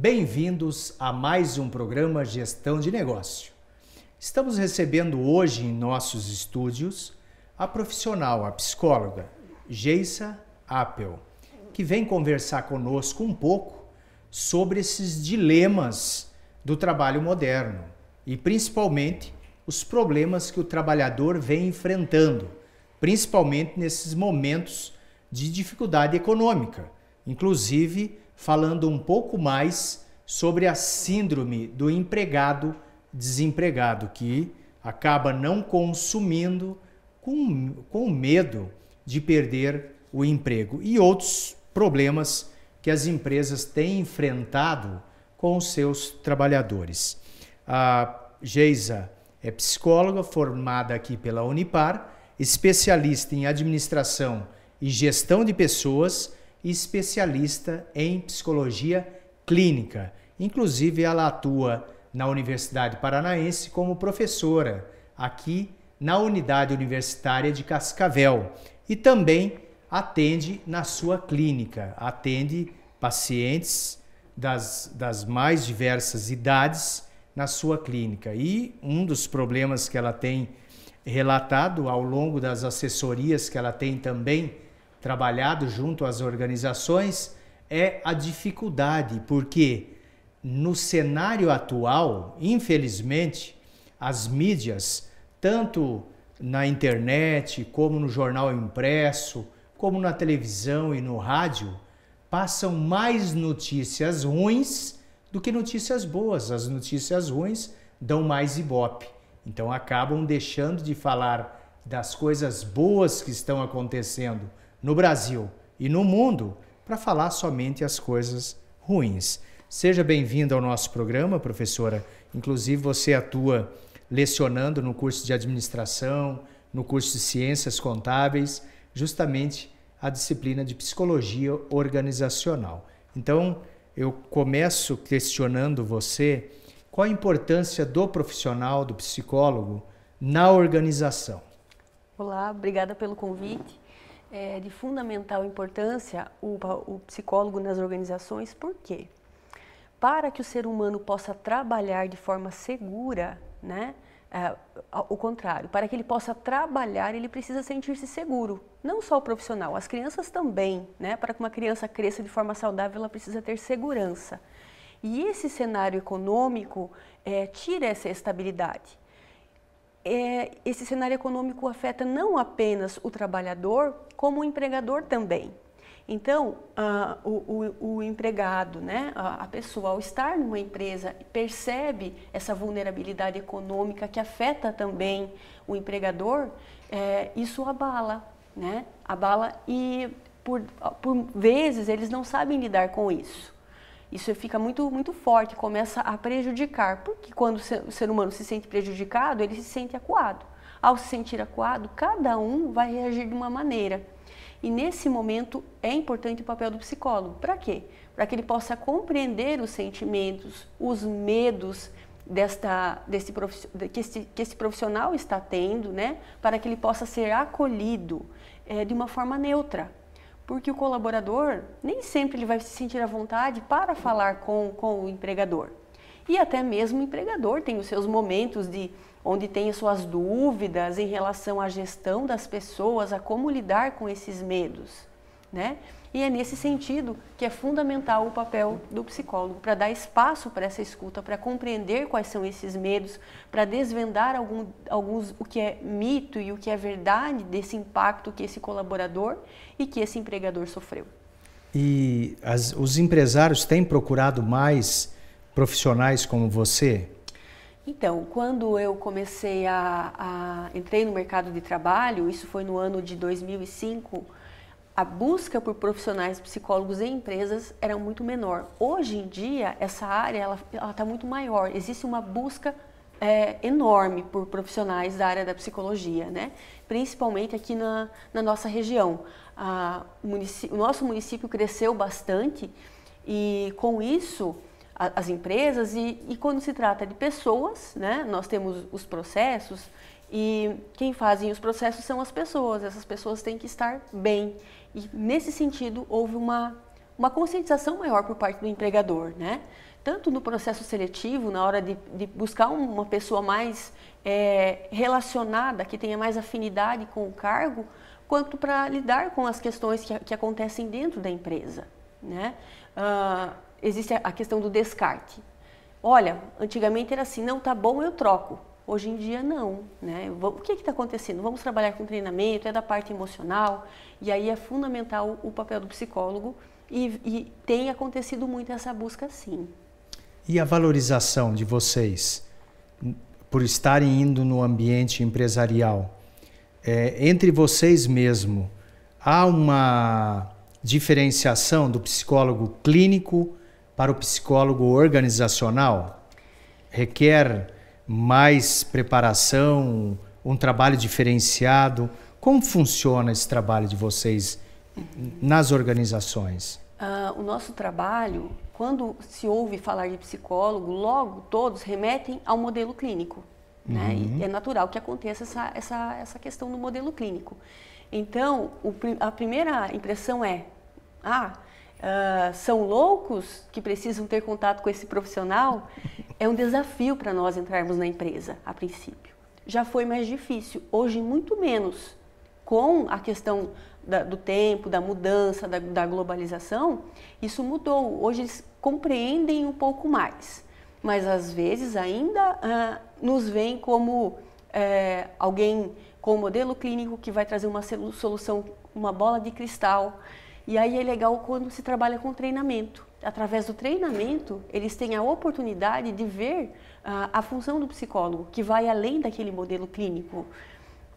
Bem-vindos a mais um programa Gestão de Negócio. Estamos recebendo hoje em nossos estúdios a profissional, a psicóloga Geisa Appel, que vem conversar conosco um pouco sobre esses dilemas do trabalho moderno e principalmente os problemas que o trabalhador vem enfrentando, principalmente nesses momentos de dificuldade econômica, inclusive falando um pouco mais sobre a síndrome do empregado desempregado, que acaba não consumindo com medo de perder o emprego e outros problemas que as empresas têm enfrentado com os seus trabalhadores. A Geisa é psicóloga formada aqui pela Unipar, especialista em administração e gestão de pessoas e especialista em psicologia clínica. Inclusive, ela atua na Universidade Paranaense como professora aqui na Unidade Universitária de Cascavel e também atende na sua clínica, atende pacientes das mais diversas idades na sua clínica. E um dos problemas que ela tem relatado ao longo das assessorias que ela tem também trabalhado junto às organizações é a dificuldade, porque no cenário atual, infelizmente, as mídias, tanto na internet, como no jornal impresso, como na televisão e no rádio, passam mais notícias ruins do que notícias boas. As notícias ruins dão mais ibope. Então acabam deixando de falar das coisas boas que estão acontecendo no Brasil e no mundo para falar somente as coisas ruins. Seja bem-vindo ao nosso programa, professora. Inclusive, você atua lecionando no curso de administração, no curso de ciências contábeis, justamente a disciplina de psicologia organizacional. Então, eu começo questionando você qual a importância do profissional, do psicólogo, na organização. Olá, obrigada pelo convite. É de fundamental importância o psicólogo nas organizações, por quê? Para que o ser humano possa trabalhar de forma segura, né? O contrário, para que ele possa trabalhar, ele precisa sentir-se seguro. Não só o profissional, as crianças também, né? Para que uma criança cresça de forma saudável, ela precisa ter segurança. E esse cenário econômico tira essa estabilidade. Esse cenário econômico afeta não apenas o trabalhador, como o empregador também. Então, o empregado, né, a pessoa, ao estar numa empresa, percebe essa vulnerabilidade econômica que afeta também o empregador, isso abala, né? Abala e, por vezes, eles não sabem lidar com isso. Isso fica muito forte, começa a prejudicar, porque quando o ser humano se sente prejudicado, ele se sente acuado. Ao se sentir acuado, cada um vai reagir de uma maneira. E nesse momento é importante o papel do psicólogo. Para quê? Para que ele possa compreender os sentimentos, os medos que esse profissional está tendo, né? Para que ele possa ser acolhido de uma forma neutra. Porque o colaborador nem sempre ele vai se sentir à vontade para falar com o empregador. E até mesmo o empregador tem os seus momentos onde tem as suas dúvidas em relação à gestão das pessoas, a como lidar com esses medos, né? E é nesse sentido que é fundamental o papel do psicólogo, para dar espaço para essa escuta, para compreender quais são esses medos, para desvendar alguns o que é mito e o que é verdade desse impacto que esse colaborador e que esse empregador sofreu. E os empresários têm procurado mais profissionais como você? Então, quando eu comecei entrei no mercado de trabalho, isso foi no ano de 2005, a busca por profissionais psicólogos em empresas era muito menor. Hoje em dia, essa área ela está muito maior. Existe uma busca enorme por profissionais da área da psicologia, né? Principalmente aqui na nossa região. O nosso município cresceu bastante e, com isso, as empresas e quando se trata de pessoas, né? Nós temos os processos e quem fazem os processos são as pessoas. Essas pessoas têm que estar bem. E, nesse sentido, houve uma uma conscientização maior por parte do empregador, né? Tanto no processo seletivo, na hora de buscar uma pessoa mais relacionada, que tenha mais afinidade com o cargo, quanto para lidar com as questões que acontecem dentro da empresa, né? Existe a questão do descarte. Olha, antigamente era assim, não, tá bom, eu troco. Hoje em dia não, né? O que está acontecendo? Vamos trabalhar com treinamento, é da parte emocional, e aí é fundamental o papel do psicólogo, e tem acontecido muito essa busca, sim. E a valorização de vocês, por estarem indo no ambiente empresarial, entre vocês mesmo, há uma diferenciação do psicólogo clínico para o psicólogo organizacional? Requer mais preparação, um trabalho diferenciado? Como funciona esse trabalho de vocês nas organizações? O nosso trabalho, quando se ouve falar de psicólogo, logo todos remetem ao modelo clínico, né? E é natural que aconteça essa questão do modelo clínico. Então, a primeira impressão é, são loucos que precisam ter contato com esse profissional? É um desafio para nós entrarmos na empresa, a princípio. Já foi mais difícil, hoje muito menos. Com a questão do tempo, da mudança, da globalização, isso mudou. Hoje eles compreendem um pouco mais, mas às vezes ainda nos veem como alguém com modelo clínico que vai trazer uma solução, uma bola de cristal. E aí é legal quando se trabalha com treinamento. Através do treinamento, eles têm a oportunidade de ver a função do psicólogo, que vai além daquele modelo clínico,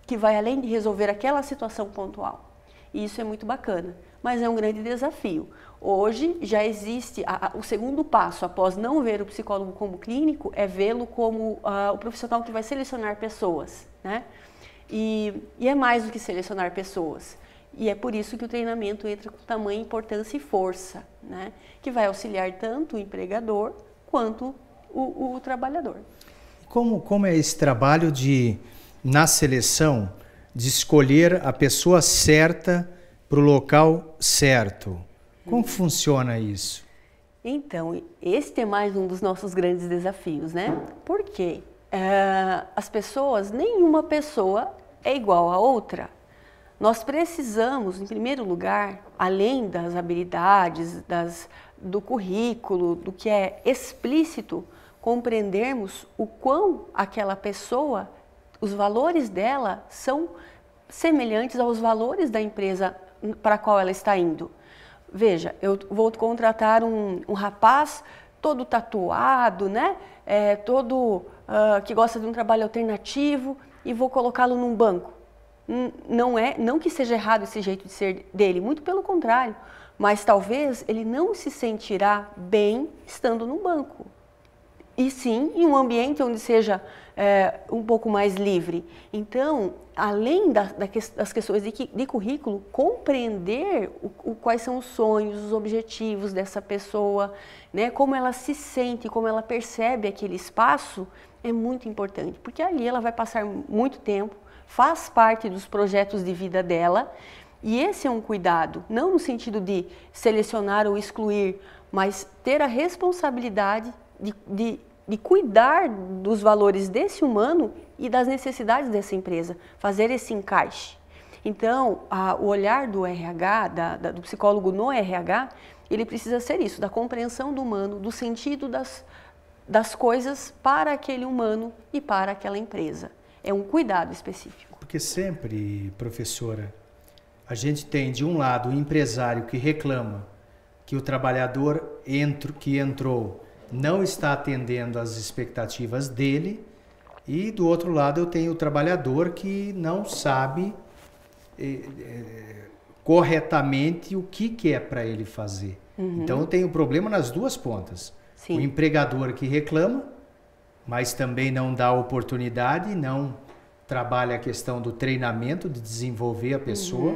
que vai além de resolver aquela situação pontual. E isso é muito bacana, mas é um grande desafio. Hoje já existe, o segundo passo após não ver o psicólogo como clínico, é vê-lo como o profissional que vai selecionar pessoas, né? E é mais do que selecionar pessoas. E é por isso que o treinamento entra com tamanha importância e força, né? Que vai auxiliar tanto o empregador quanto o trabalhador. Como é esse trabalho na seleção, de escolher a pessoa certa para o local certo? Como funciona isso? Então, este é mais um dos nossos grandes desafios, né? Porque as pessoas, nenhuma pessoa é igual a outra. Nós precisamos, em primeiro lugar, além das habilidades, do currículo, do que é explícito, compreendermos o quão aquela pessoa, os valores dela são semelhantes aos valores da empresa para a qual ela está indo. Veja, eu vou contratar um rapaz todo tatuado, né? Que gosta de um trabalho alternativo e vou colocá-lo num banco. Não que seja errado esse jeito de ser dele, muito pelo contrário, mas talvez ele não se sentirá bem estando num banco. E sim, em um ambiente onde seja um pouco mais livre. Então, além das questões de currículo, compreender quais são os sonhos, os objetivos dessa pessoa, né? Como ela se sente, como ela percebe aquele espaço, é muito importante. Porque ali ela vai passar muito tempo, faz parte dos projetos de vida dela, e esse é um cuidado, não no sentido de selecionar ou excluir, mas ter a responsabilidade de cuidar dos valores desse humano e das necessidades dessa empresa, fazer esse encaixe. Então, o olhar do RH, do psicólogo no RH, ele precisa ser isso, da compreensão do humano, do sentido das coisas para aquele humano e para aquela empresa. É um cuidado específico. Porque sempre, professora, a gente tem de um lado o empresário que reclama que o trabalhador que entrou não está atendendo às expectativas dele, e do outro lado eu tenho o trabalhador que não sabe corretamente o que é para ele fazer. Então eu tenho problema nas duas pontas. Sim. O empregador que reclama, mas também não dá oportunidade, não trabalha a questão do treinamento, de desenvolver a pessoa,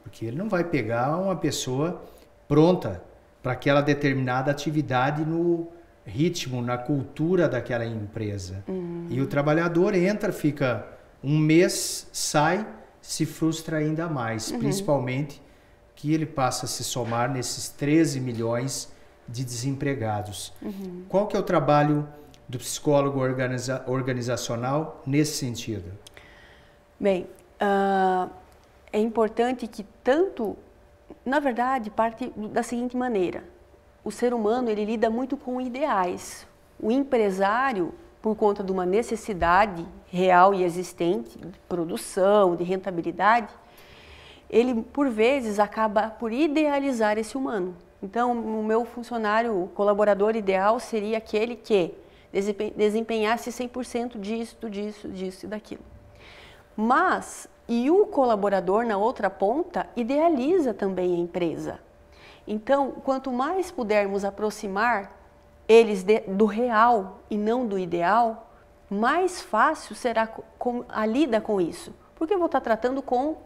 porque ele não vai pegar uma pessoa pronta para aquela determinada atividade no ritmo, na cultura daquela empresa. E o trabalhador entra, fica um mês, sai, se frustra ainda mais, principalmente que ele passa a se somar nesses 13 milhões de desempregados. Qual que é o trabalho do psicólogo organizacional nesse sentido? Bem, é importante que na verdade, parte da seguinte maneira. O ser humano, ele lida muito com ideais. O empresário, por conta de uma necessidade real e existente, de produção, de rentabilidade, ele, por vezes, acaba por idealizar esse humano. Então, o meu funcionário, o colaborador ideal seria aquele que desempenhasse 100% disso e daquilo. Mas, e o colaborador, na outra ponta, idealiza também a empresa. Então, quanto mais pudermos aproximar eles do real e não do ideal, mais fácil será a lida com isso. Porque eu vou estar tratando com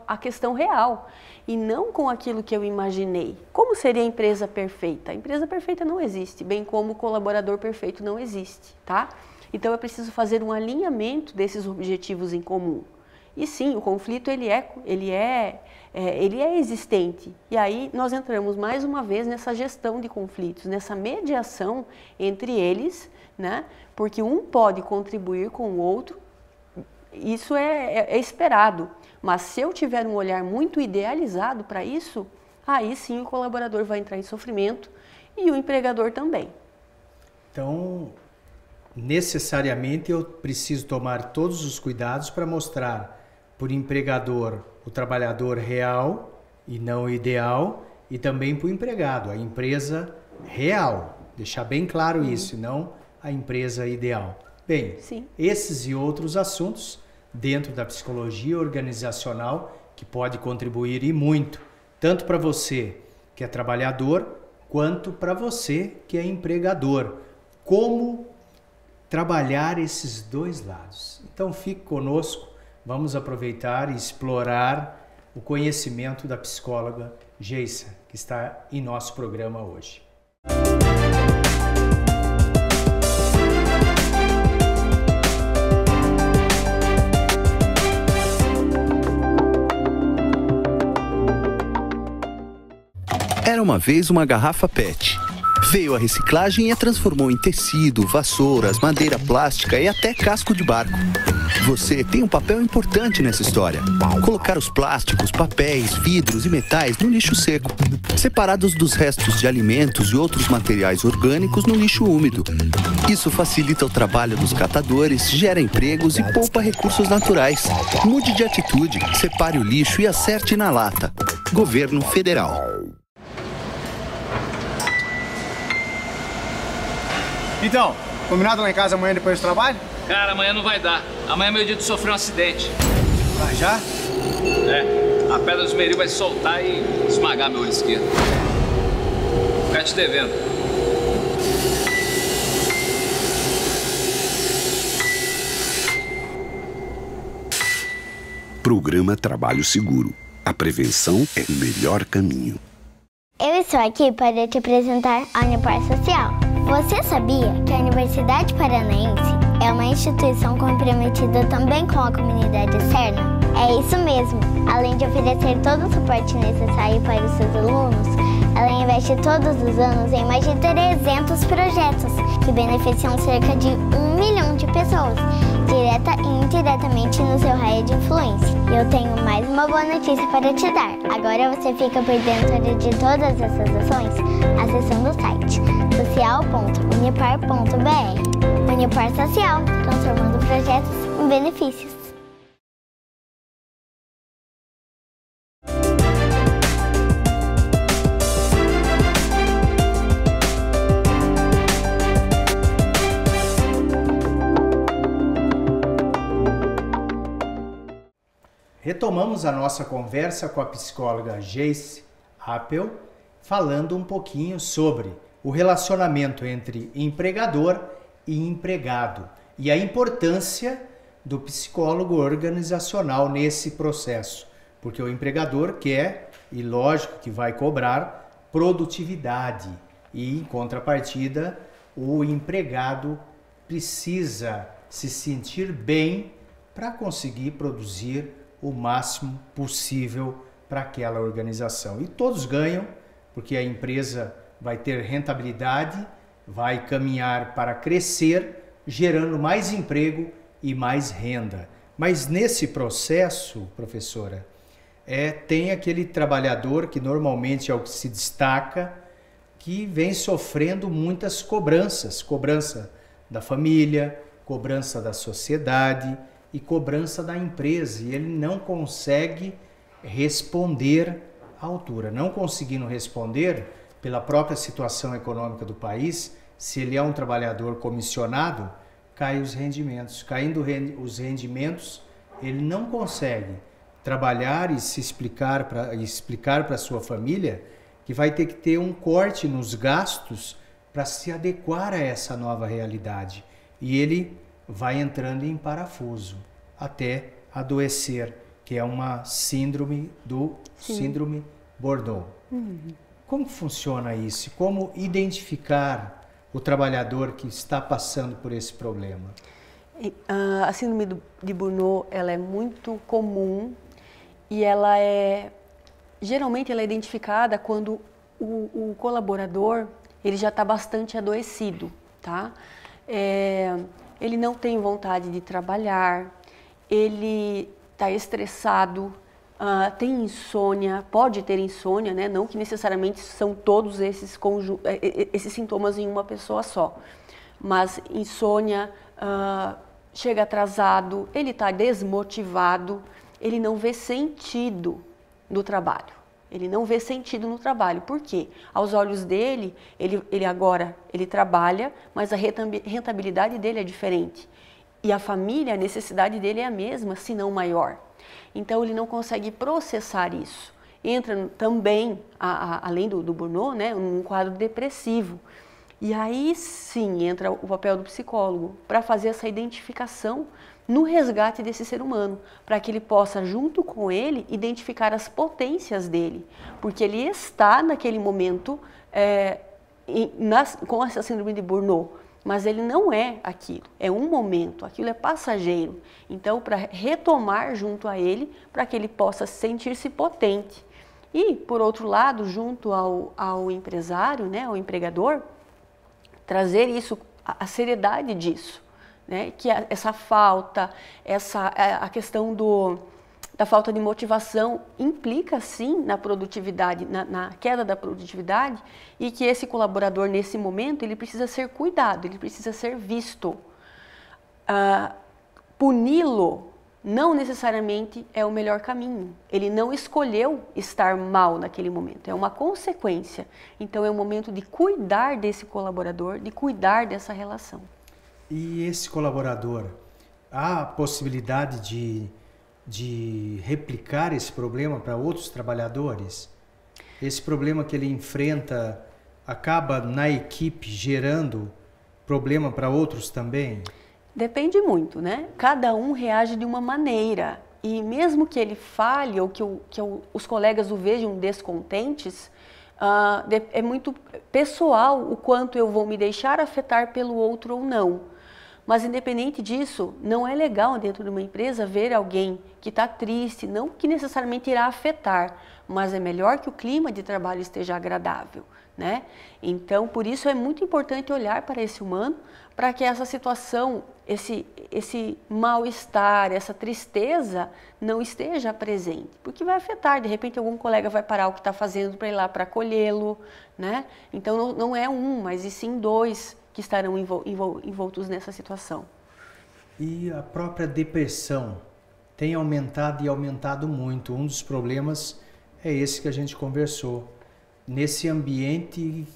a questão real e não com aquilo que eu imaginei. Como seria a empresa perfeita? A empresa perfeita não existe, bem como o colaborador perfeito não existe, tá? Então, eu preciso fazer um alinhamento desses objetivos em comum. E sim, o conflito ele é existente. E aí nós entramos mais uma vez nessa gestão de conflitos, nessa mediação entre eles, né? Porque um pode contribuir com o outro, isso é esperado. Mas se eu tiver um olhar muito idealizado para isso, aí sim o colaborador vai entrar em sofrimento e o empregador também. Então, necessariamente eu preciso tomar todos os cuidados para mostrar para o empregador o trabalhador real e não o ideal, e também para o empregado, a empresa real. Deixar bem claro isso, não a empresa ideal. Bem, esses e outros assuntos dentro da psicologia organizacional que pode contribuir e muito, tanto para você que é trabalhador, quanto para você que é empregador. Como trabalhar esses dois lados. Então fique conosco. Vamos aproveitar e explorar o conhecimento da psicóloga Geissa, que está em nosso programa hoje. Era uma vez uma garrafa PET. Veio a reciclagem e a transformou em tecido, vassouras, madeira plástica e até casco de barco. Você tem um papel importante nessa história. Colocar os plásticos, papéis, vidros e metais no lixo seco, separados dos restos de alimentos e outros materiais orgânicos no lixo úmido. Isso facilita o trabalho dos catadores, gera empregos e poupa recursos naturais. Mude de atitude, separe o lixo e acerte na lata. Governo Federal. Então, combinado lá em casa amanhã depois do trabalho? Cara, amanhã não vai dar. Amanhã é meu dia de sofrer um acidente. Vai já? É, a pedra do esmeril vai soltar e esmagar meu olho esquerdo. Vou ficar te devendo. Programa Trabalho Seguro. A prevenção é o melhor caminho. Eu estou aqui para te apresentar a Unipar Social. Você sabia que a Universidade Paranaense é uma instituição comprometida também com a comunidade externa? É isso mesmo. Além de oferecer todo o suporte necessário para os seus alunos, ela investe todos os anos em mais de 300 projetos que beneficiam cerca de 1 milhão de pessoas, direta e indiretamente no seu raio de influência. E eu tenho mais uma boa notícia para te dar. Agora você fica por dentro de todas essas ações acessando o site social.unipar.br. Unipar Social, transformando projetos em benefícios. Retomamos a nossa conversa com a psicóloga Geissa Appel, falando um pouquinho sobre o relacionamento entre empregador e empregado e a importância do psicólogo organizacional nesse processo, porque o empregador quer, e lógico que vai cobrar, produtividade e, em contrapartida, o empregado precisa se sentir bem para conseguir produzir o máximo possível para aquela organização. E todos ganham, porque a empresa vai ter rentabilidade, vai caminhar para crescer, gerando mais emprego e mais renda. Mas nesse processo, professora, tem aquele trabalhador que normalmente é o que se destaca, que vem sofrendo muitas cobranças. Cobrança da família, cobrança da sociedade e cobrança da empresa. E ele não consegue responder à altura. Não conseguindo responder pela própria situação econômica do país, se ele é um trabalhador comissionado, caem os rendimentos. Caindo os rendimentos, ele não consegue trabalhar e se explicar para a sua família que vai ter que ter um corte nos gastos para se adequar a essa nova realidade. E ele vai entrando em parafuso até adoecer, que é uma síndrome Burnout. Como funciona isso? Como identificar o trabalhador que está passando por esse problema? A síndrome de Burnout, ela é muito comum e geralmente ela é identificada quando o colaborador ele já está bastante adoecido, tá? Ele não tem vontade de trabalhar, ele está estressado, tem insônia, pode ter insônia, né? Não que necessariamente são todos esses sintomas em uma pessoa só, mas insônia, chega atrasado, ele está desmotivado, ele não vê sentido no trabalho. Ele não vê sentido no trabalho. Por quê? Aos olhos dele, ele trabalha, mas a rentabilidade dele é diferente. E a família, a necessidade dele é a mesma, se não maior. Então, ele não consegue processar isso. Entra também, além do burnout, né, um quadro depressivo. E aí sim entra o papel do psicólogo para fazer essa identificação no resgate desse ser humano, para que ele possa, junto com ele, identificar as potências dele, porque ele está naquele momento com essa síndrome de Burnout, mas ele não é aquilo, é um momento, aquilo é passageiro. Então, para retomar junto a ele, para que ele possa sentir-se potente. E, por outro lado, junto ao empresário, né, ao empregador, trazer isso, a seriedade disso, né? Que essa falta, a questão da falta de motivação implica sim na produtividade, na queda da produtividade, e que esse colaborador nesse momento ele precisa ser cuidado, ele precisa ser visto. Puni-lo não necessariamente é o melhor caminho. Ele não escolheu estar mal naquele momento, é uma consequência. Então é o momento de cuidar desse colaborador, de cuidar dessa relação. E esse colaborador, há a possibilidade de replicar esse problema para outros trabalhadores? Esse problema que ele enfrenta acaba na equipe gerando problema para outros também? Depende muito, né? Cada um reage de uma maneira. E mesmo que ele fale ou que os colegas o vejam descontentes, é muito pessoal o quanto eu vou me deixar afetar pelo outro ou não. Mas independente disso, não é legal dentro de uma empresa ver alguém que está triste, não que necessariamente irá afetar, mas é melhor que o clima de trabalho esteja agradável, né? Então, por isso é muito importante olhar para esse humano, para que essa situação, esse mal-estar, essa tristeza não esteja presente, porque vai afetar, de repente algum colega vai parar o que está fazendo para ir lá para acolhê-lo, né? Então não é um, mas e sim dois que estarão envoltos nessa situação. E a própria depressão tem aumentado e aumentado muito. Um dos problemas é esse que a gente conversou. Nesse ambiente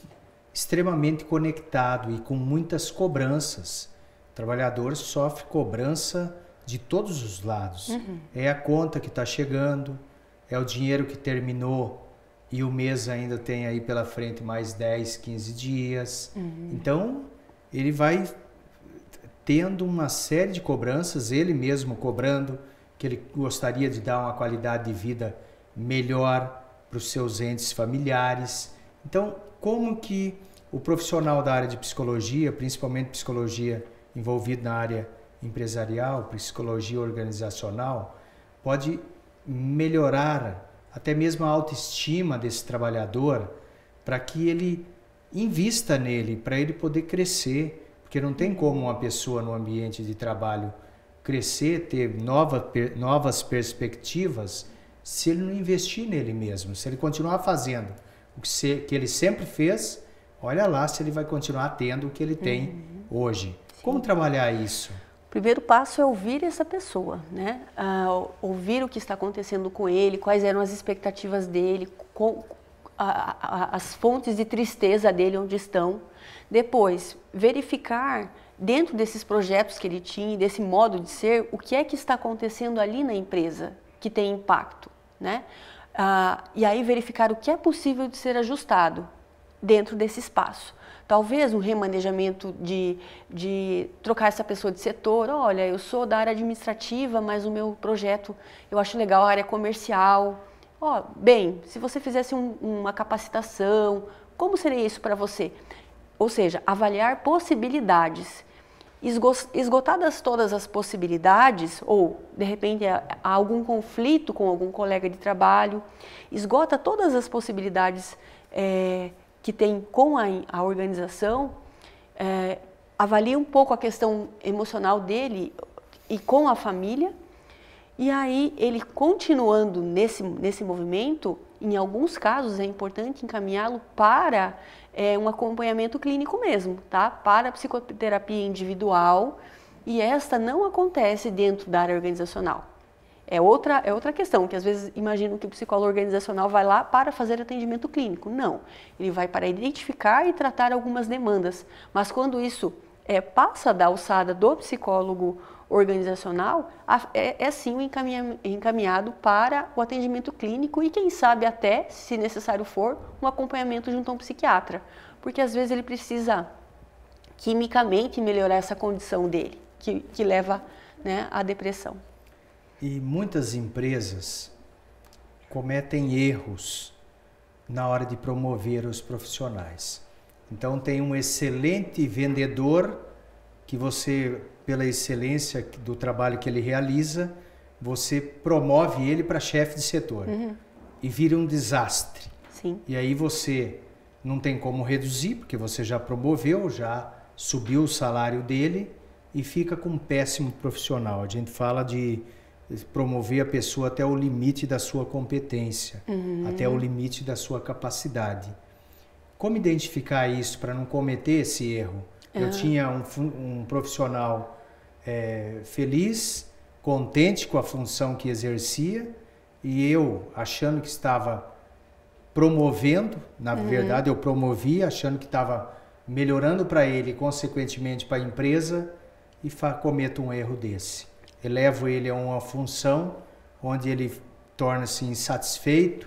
extremamente conectado e com muitas cobranças. O trabalhador sofre cobrança de todos os lados. É a conta que está chegando, é o dinheiro que terminou e o mês ainda tem aí pela frente mais 10, 15 dias. Então, ele vai tendo uma série de cobranças, ele mesmo cobrando que ele gostaria de dar uma qualidade de vida melhor para os seus entes familiares. Então, como que o profissional da área de psicologia, principalmente psicologia envolvido na área empresarial, psicologia organizacional, pode melhorar até mesmo a autoestima desse trabalhador, para que ele invista nele, para ele poder crescer, porque não tem como uma pessoa no ambiente de trabalho crescer, ter novas perspectivas, se ele não investir nele mesmo, se ele continuar fazendo o que ele sempre fez, olha lá se ele vai continuar tendo o que ele tem hoje. Sim. Como trabalhar isso? O primeiro passo é ouvir essa pessoa, né? Ouvir o que está acontecendo com ele, quais eram as expectativas dele, as fontes de tristeza dele onde estão. Depois, verificar dentro desses projetos que ele tinha, desse modo de ser, o que é que está acontecendo ali na empresa que tem impacto, né? E aí verificar o que é possível de ser ajustado dentro desse espaço. Talvez um remanejamento de trocar essa pessoa de setor. Olha, eu sou da área administrativa, mas o meu projeto, eu acho legal a área comercial. Bem, se você fizesse uma capacitação, como seria isso para você? Ou seja, avaliar possibilidades. Esgotadas todas as possibilidades, ou de repente há algum conflito com algum colega de trabalho, esgota todas as possibilidades que tem com a organização, avalia um pouco a questão emocional dele e com a família, e aí ele continuando nesse movimento, em alguns casos é importante encaminhá-lo para um acompanhamento clínico mesmo, tá? Para a psicoterapia individual, e esta não acontece dentro da área organizacional. É outra questão, que às vezes imaginam que o psicólogo organizacional vai lá para fazer atendimento clínico. Não, ele vai para identificar e tratar algumas demandas. Mas quando isso passa da alçada do psicólogo organizacional, sim o encaminhado para o atendimento clínico e quem sabe até, se necessário for, um acompanhamento junto a um psiquiatra. Porque às vezes ele precisa quimicamente melhorar essa condição dele, que leva, né, à depressão. E muitas empresas cometem erros na hora de promover os profissionais. Então tem um excelente vendedor que você, pela excelência do trabalho que ele realiza, você promove ele para chefe de setor. E vira um desastre. Sim. E aí você não tem como reduzir, porque você já promoveu, já subiu o salário dele e fica com um péssimo profissional. A gente fala de promover a pessoa até o limite da sua competência, até o limite da sua capacidade. Como identificar isso para não cometer esse erro? Eu tinha um profissional feliz, contente com a função que exercia, e eu, achando que estava promovendo, na verdade eu promovia, achando que estava melhorando para ele e consequentemente para a empresa, e cometo um erro desse. Elevo ele a uma função onde ele torna-se insatisfeito,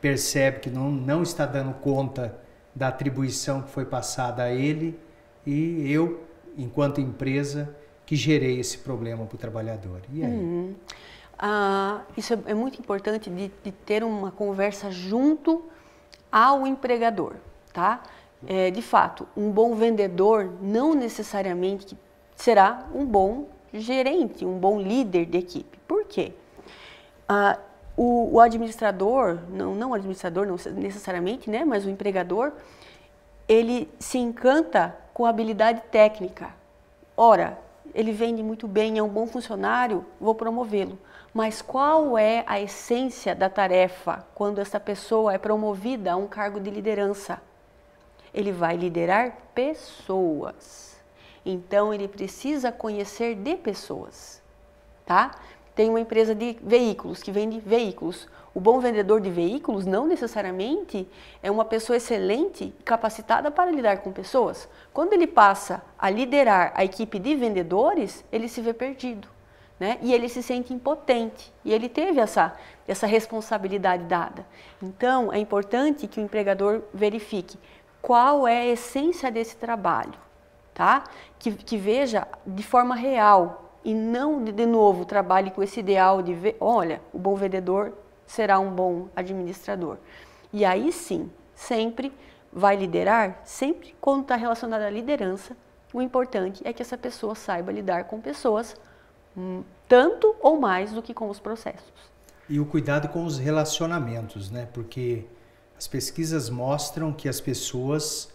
percebe que não está dando conta da atribuição que foi passada a ele, e eu, enquanto empresa, que gerei esse problema para o trabalhador. E aí? Isso é muito importante de ter uma conversa junto ao empregador, tá? De fato, um bom vendedor não necessariamente será um bom gerente, um bom líder de equipe. Por quê? O administrador, não o administrador não necessariamente, né, mas o empregador, ele se encanta com a habilidade técnica. Ora, ele vende muito bem, é um bom funcionário, vou promovê-lo. Mas qual é a essência da tarefa quando essa pessoa é promovida a um cargo de liderança? Ele vai liderar pessoas. Então, ele precisa conhecer de pessoas, tá? Tem uma empresa de veículos, que vende veículos. O bom vendedor de veículos não necessariamente é uma pessoa excelente, capacitada para lidar com pessoas. Quando ele passa a liderar a equipe de vendedores, ele se vê perdido, né? E ele se sente impotente. E ele teve essa responsabilidade dada. Então, é importante que o empregador verifique qual é a essência desse trabalho, tá? Que veja de forma real e não, de novo, trabalhe com esse ideal de ver, olha, o bom vendedor será um bom administrador. E aí sim, sempre vai liderar, sempre quando está relacionado à liderança, o importante é que essa pessoa saiba lidar com pessoas tanto ou mais do que com os processos. E o cuidado com os relacionamentos, né? Porque as pesquisas mostram que as pessoas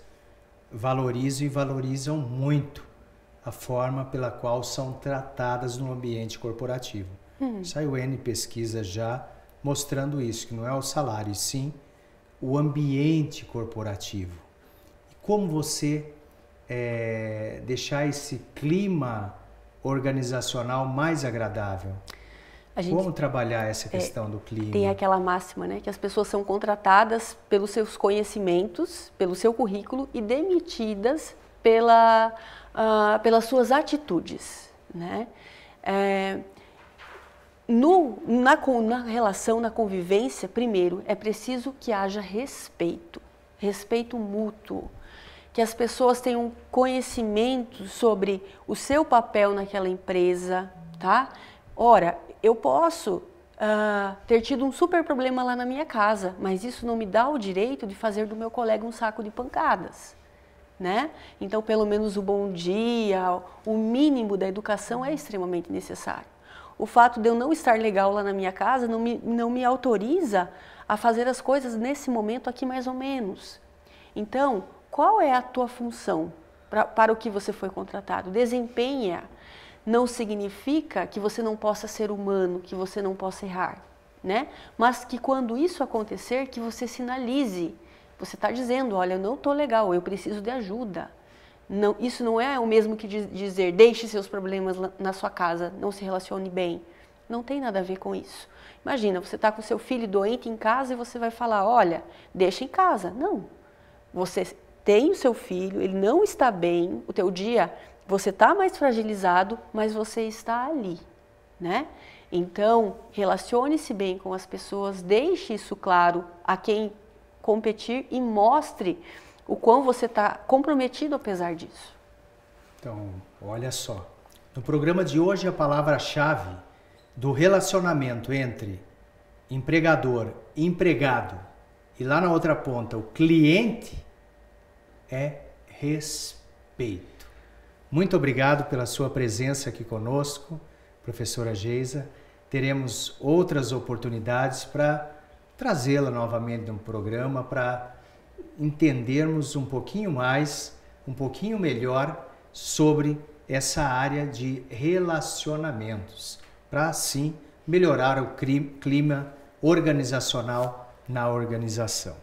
valorizam muito a forma pela qual são tratadas no ambiente corporativo. Saiu N pesquisa já mostrando isso, que não é o salário, e sim o ambiente corporativo. E como você deixar esse clima organizacional mais agradável? Como trabalhar essa questão do clima? Tem aquela máxima, né, que as pessoas são contratadas pelos seus conhecimentos, pelo seu currículo e demitidas pelas suas atitudes, né? Na relação, na convivência, primeiro, é preciso que haja respeito mútuo, que as pessoas tenham conhecimento sobre o seu papel naquela empresa, tá? Ora, eu posso ter tido um super problema lá na minha casa, mas isso não me dá o direito de fazer do meu colega um saco de pancadas, né? Então, pelo menos o bom dia, o mínimo da educação é extremamente necessário. O fato de eu não estar legal lá na minha casa não me autoriza a fazer as coisas nesse momento aqui mais ou menos. Então, qual é a tua função para o que você foi contratado? Desempenha. Não significa que você não possa ser humano, que você não possa errar, né? Mas que quando isso acontecer, que você sinalize. Você está dizendo, olha, eu não estou legal, eu preciso de ajuda. Não, isso não é o mesmo que dizer, deixe seus problemas na sua casa, não se relacione bem. Não tem nada a ver com isso. Imagina, você está com seu filho doente em casa e você vai falar, olha, deixa em casa. Não. Você tem o seu filho, ele não está bem, o teu dia... Você está mais fragilizado, mas você está ali, né? Então, relacione-se bem com as pessoas, deixe isso claro a quem competir e mostre o quão você está comprometido apesar disso. Então, olha só. No programa de hoje, a palavra-chave do relacionamento entre empregador, empregado e lá na outra ponta, o cliente, é respeito. Muito obrigado pela sua presença aqui conosco, professora Geisa. Teremos outras oportunidades para trazê-la novamente no programa, para entendermos um pouquinho mais, um pouquinho melhor sobre essa área de relacionamentos, para assim melhorar o clima organizacional na organização.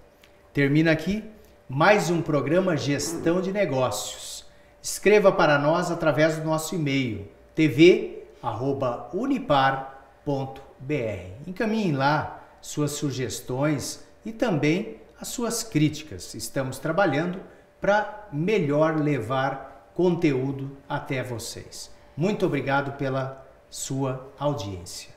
Termina aqui mais um programa Gestão de Negócios. Escreva para nós através do nosso e-mail tv@unipar.br. Encaminhem lá suas sugestões e também as suas críticas. Estamos trabalhando para melhor levar conteúdo até vocês. Muito obrigado pela sua audiência.